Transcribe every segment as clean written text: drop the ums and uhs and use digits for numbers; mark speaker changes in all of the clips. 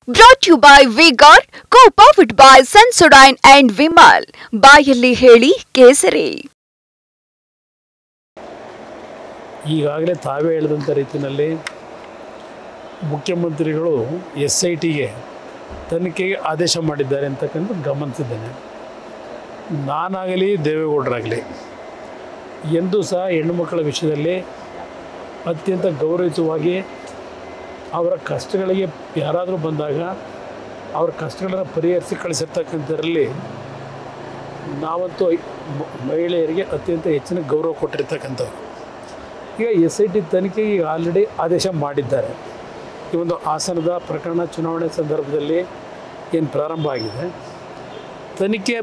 Speaker 1: Brought to you by Vigor, co-powered by Sensodyne and Vimal. ಬಾಯಲ್ಲಿ ಹೇಳಿ ಕೇಸರಿ.
Speaker 2: ಈಗಾಗಲೇ ತಾವೇ ಹೇಳಿದಂಥ ರೀತಿಯಲ್ಲಿ ಮುಖ್ಯಮಂತ್ರಿಗಳು SITಗೆ ತನಿಖೆಗೆ ಆದೇಶ ಮಾಡಿದ್ದಾರೆ ಅಂತಕ್ಕಂಥ ಗಮನಿಸಿದ್ದೇನೆ. ನಾನಾಗಲಿ ದೇವೇಗೌಡರಾಗಲಿ ಎಂದೂ ಸಹ ಹೆಣ್ಣುಮಕ್ಕಳ ವಿಷಯದಲ್ಲಿ ಅತ್ಯಂತ ಗೌರವಯುತವಾಗಿ ಅವರ ಕಷ್ಟಗಳಿಗೆ ಯಾರಾದರೂ ಬಂದಾಗ ಅವರ ಕಷ್ಟಗಳನ್ನು ಪರಿಹರಿಸಿ ಕಳಿಸಿರ್ತಕ್ಕಂಥದ್ರಲ್ಲಿ ನಾವಂತೂ ಮಹಿಳೆಯರಿಗೆ ಅತ್ಯಂತ ಹೆಚ್ಚಿನ ಗೌರವ ಕೊಟ್ಟಿರ್ತಕ್ಕಂಥವ್ರು. ಈಗ SIT ತನಿಖೆಗೆ ಈಗ ಆಲ್ರೆಡಿ ಆದೇಶ ಮಾಡಿದ್ದಾರೆ. ಈ ಒಂದು ಹಾಸನದ ಪ್ರಕರಣ ಚುನಾವಣೆ ಸಂದರ್ಭದಲ್ಲಿ ಏನು ಪ್ರಾರಂಭ ಆಗಿದೆ, ತನಿಖೆ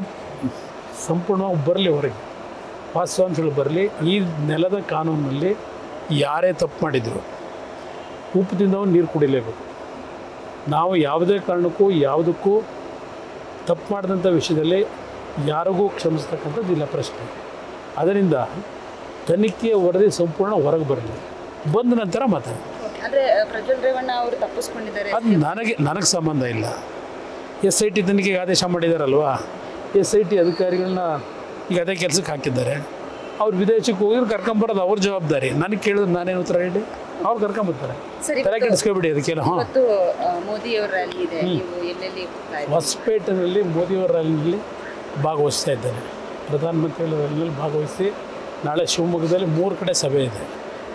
Speaker 2: ಸಂಪೂರ್ಣವಾಗಿ ಬರಲಿ, ಹೊರಗೆ ವಾಸ್ತವಾಂಶಗಳು ಬರಲಿ. ಈ ನೆಲದ ಕಾನೂನಿನಲ್ಲಿ ಯಾರೇ ತಪ್ಪು ಮಾಡಿದರು ಉಪ್ಪು ತಿಂದವನು ನೀರು ಕುಡಿಲೇಬೇಕು. ನಾವು ಯಾವುದೇ ಕಾರಣಕ್ಕೂ ಯಾವುದಕ್ಕೂ ತಪ್ಪು ಮಾಡಿದಂಥ ವಿಷಯದಲ್ಲಿ ಯಾರಿಗೂ ಕ್ಷಮಿಸ್ತಕ್ಕಂಥದ್ದಿಲ್ಲ ಪ್ರಶ್ನೆ. ಅದರಿಂದ ತನಿಖೆಯ ವರದಿ ಸಂಪೂರ್ಣ ಹೊರಗೆ ಬರಲಿ, ಬಂದ ನಂತರ ಮಾತಾಡಿ. ಅದು ನನಗೆ ಸಂಬಂಧ ಇಲ್ಲ. SIT ತನಿಖೆಗೆ ಆದೇಶ ಮಾಡಿದಾರಲ್ವಾ, SIT ಅಧಿಕಾರಿಗಳನ್ನ ಈಗ ಅದೇ ಕೆಲಸಕ್ಕೆ ಹಾಕಿದ್ದಾರೆ. ಅವ್ರು ವಿದೇಶಕ್ಕೆ ಹೋಗಿದ್ರು ಕರ್ಕೊಂಬರೋದು ಅವ್ರ ಜವಾಬ್ದಾರಿ. ನನಗೆ ಕೇಳಿದ್ರೆ ನಾನೇನು ಉತ್ತರ ಹೇಳಿ? ಅವ್ರು ಕರ್ಕೊಂಬರ್ತಾರೆ. ತಲೆ ಕೆಡಿಸ್ಕೊಬಿಡಿ ಅದಕ್ಕೆಲ್ಲ. ಹೊಸಪೇಟೆನಲ್ಲಿ ಮೋದಿಯವರ ರ್ಯಾಲಿನಲ್ಲಿ ಭಾಗವಹಿಸ್ತಾ ಇದ್ದೇನೆ. ಪ್ರಧಾನಮಂತ್ರಿಗಳ ರ್ಯಾಲಿನಲ್ಲಿ ಭಾಗವಹಿಸಿ ನಾಳೆ ಶಿವಮೊಗ್ಗದಲ್ಲಿ 3 ಕಡೆ ಸಭೆ ಇದೆ.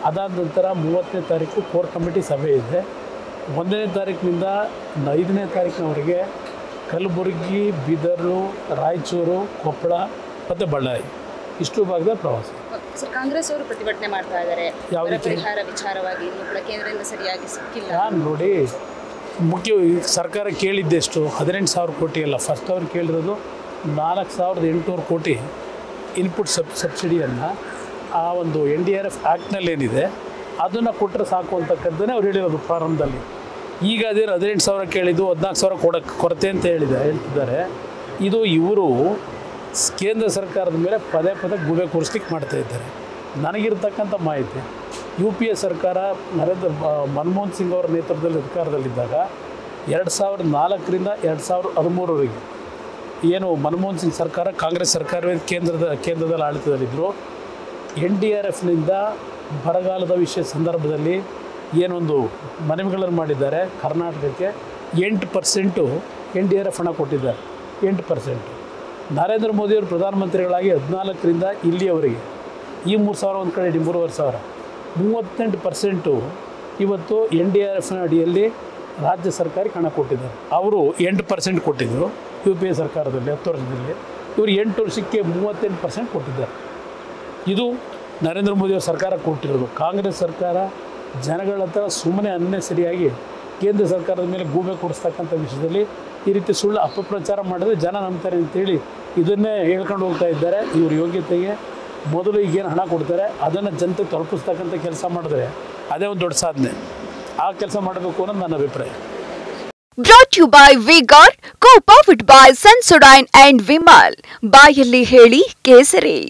Speaker 2: ಅದಾದ ನಂತರ 30ನೇ ತಾರೀಕು ಕೋರ್ ಕಮಿಟಿ ಸಭೆ ಇದೆ. 1ನೇ ತಾರೀಕಿನಿಂದ 5ನೇ ತಾರೀಕಿನವರೆಗೆ ಕಲಬುರಗಿ, ಬೀದರು, ರಾಯಚೂರು, ಕೊಪ್ಪಳ ಮತ್ತು ಬಳ್ಳಾರಿ ಇಷ್ಟು ಭಾಗದ ಪ್ರವಾಸ.
Speaker 3: ಕಾಂಗ್ರೆಸ್ ಅವರು ಪ್ರತಿಭಟನೆ ಮಾಡ್ತಾ ಇದ್ದಾರೆ. ಪರಿಹಾರ ವಿಚಾರವಾಗಿ ಇನ್ನೂ ಕೂಡ ಕೇಂದ್ರದಿಂದ ಸರಿಯಾಗಿ ಸಿಕ್ಕಿಲ್ಲ.
Speaker 2: ನಾನು ನೋಡಿ, ಮುಖ್ಯ ಸರ್ಕಾರ ಕೇಳಿದ್ದೆಷ್ಟು 18,000 ಕೋಟಿ ಅಲ್ಲ. ಫಸ್ಟ್ ಅವ್ರು ಕೇಳಿರೋದು 4,800 ಕೋಟಿ ಇನ್ಪುಟ್ ಸಬ್ಸಿಡಿಯನ್ನು ಆ ಒಂದು NDRF ಆ್ಯಕ್ಟ್ನಲ್ಲಿ ಏನಿದೆ ಅದನ್ನು ಕೊಟ್ಟರೆ ಸಾಕು ಅಂತಕ್ಕಂಥದ್ದೇ ಅವ್ರು ಹೇಳಿರೋದು ಪ್ರಾರಂಭದಲ್ಲಿ. ಈಗ ಅದೇನು 18,000 ಕೇಳಿದ್ದು 14,000 ಕೊರತೆ ಅಂತ ಹೇಳ್ತಿದ್ದಾರೆ. ಇದು ಇವರು ಕೇಂದ್ರ ಸರ್ಕಾರದ ಮೇಲೆ ಪದೇ ಗೂಬೆ ಕೂರಿಸ್ಲಿಕ್ಕೆ ಮಾಡ್ತಾಯಿದ್ದಾರೆ. ನನಗಿರ್ತಕ್ಕಂಥ ಮಾಹಿತಿ, UPA ಸರ್ಕಾರ ಮನಮೋಹನ್ ಸಿಂಗ್ ಅವರ ನೇತೃತ್ವದಲ್ಲಿ ಅಧಿಕಾರದಲ್ಲಿದ್ದಾಗ 2004ರಿಂದ 2013ವರೆಗೆ ಏನು ಮನಮೋಹನ್ ಸಿಂಗ್ ಸರ್ಕಾರ ಕಾಂಗ್ರೆಸ್ ಸರ್ಕಾರವೇ ಕೇಂದ್ರದಲ್ಲಿ ಆಡಳಿತದಲ್ಲಿದ್ದರು. NDRFನಿಂದ ಬರಗಾಲದ ವಿಷಯ ಸಂದರ್ಭದಲ್ಲಿ ಏನೊಂದು ಮನವಿಗಳನ್ನು ಮಾಡಿದ್ದಾರೆ. ಕರ್ನಾಟಕಕ್ಕೆ 8% NDRF ಹಣ ಕೊಟ್ಟಿದ್ದಾರೆ. 8%. ನರೇಂದ್ರ ಮೋದಿಯವರು ಪ್ರಧಾನಮಂತ್ರಿಗಳಾಗಿ 14ರಿಂದ ಇಲ್ಲಿಯವರೆಗೆ ಈ 3,000 ಒಂದು ಕಡೆ 3,500 38% ಇವತ್ತು NDRFನ ಅಡಿಯಲ್ಲಿ ರಾಜ್ಯ ಸರ್ಕಾರಕ್ಕೆ ಹಣ ಕೊಟ್ಟಿದ್ದಾರೆ. ಅವರು 8% ಕೊಟ್ಟಿದ್ದರು UPA ಸರ್ಕಾರದಲ್ಲಿ 10 ವರ್ಷದಲ್ಲಿ. ಇವರು 8 ವರ್ಷಕ್ಕೆ 38% ಕೊಟ್ಟಿದ್ದಾರೆ. ಇದು ನರೇಂದ್ರ ಮೋದಿಯವರ ಸರ್ಕಾರ ಕೊಟ್ಟಿರೋದು. ಕಾಂಗ್ರೆಸ್ ಸರ್ಕಾರ ಜನಗಳ ಹತ್ರ ಸುಮ್ಮನೆ ಅನ್ನೆಸರಿಯಾಗಿ ಕೇಂದ್ರ ಸರ್ಕಾರದ ಮೇಲೆ ಗೂಬೆ ಕೊಡಿಸ್ತಕ್ಕಂಥ ವಿಷಯದಲ್ಲಿ ಈ ರೀತಿ ಸುಳ್ಳು ಅಪಪ್ರಚಾರ ಮಾಡಿದ್ರೆ ಜನ ನಂಬ್ತಾರೆ ಅಂತೇಳಿ ಇದನ್ನೇ ಹೇಳ್ಕೊಂಡು ಹೋಗ್ತಾ ಇದ್ದಾರೆ. ಇವ್ರ ಯೋಗ್ಯತೆಗೆ ಮೊದಲು ಈಗೇನು ಹಣ ಕೊಡ್ತಾರೆ ಅದನ್ನು ಜನತೆಗೆ ತಲುಪಿಸ್ತಕ್ಕಂಥ ಕೆಲಸ ಮಾಡಿದ್ರೆ ಅದೇ ಒಂದು ದೊಡ್ಡ ಸಾಧನೆ. ಆ ಕೆಲಸ ಮಾಡಬೇಕು ಅನ್ನೋದು ನನ್ನ ಅಭಿಪ್ರಾಯ.
Speaker 1: Brought to you by Vigor, co-powered by Sensodyne and Vimal. ಬಾಯಲ್ಲಿ ಹೇಳಿ ಕೇಸರಿ.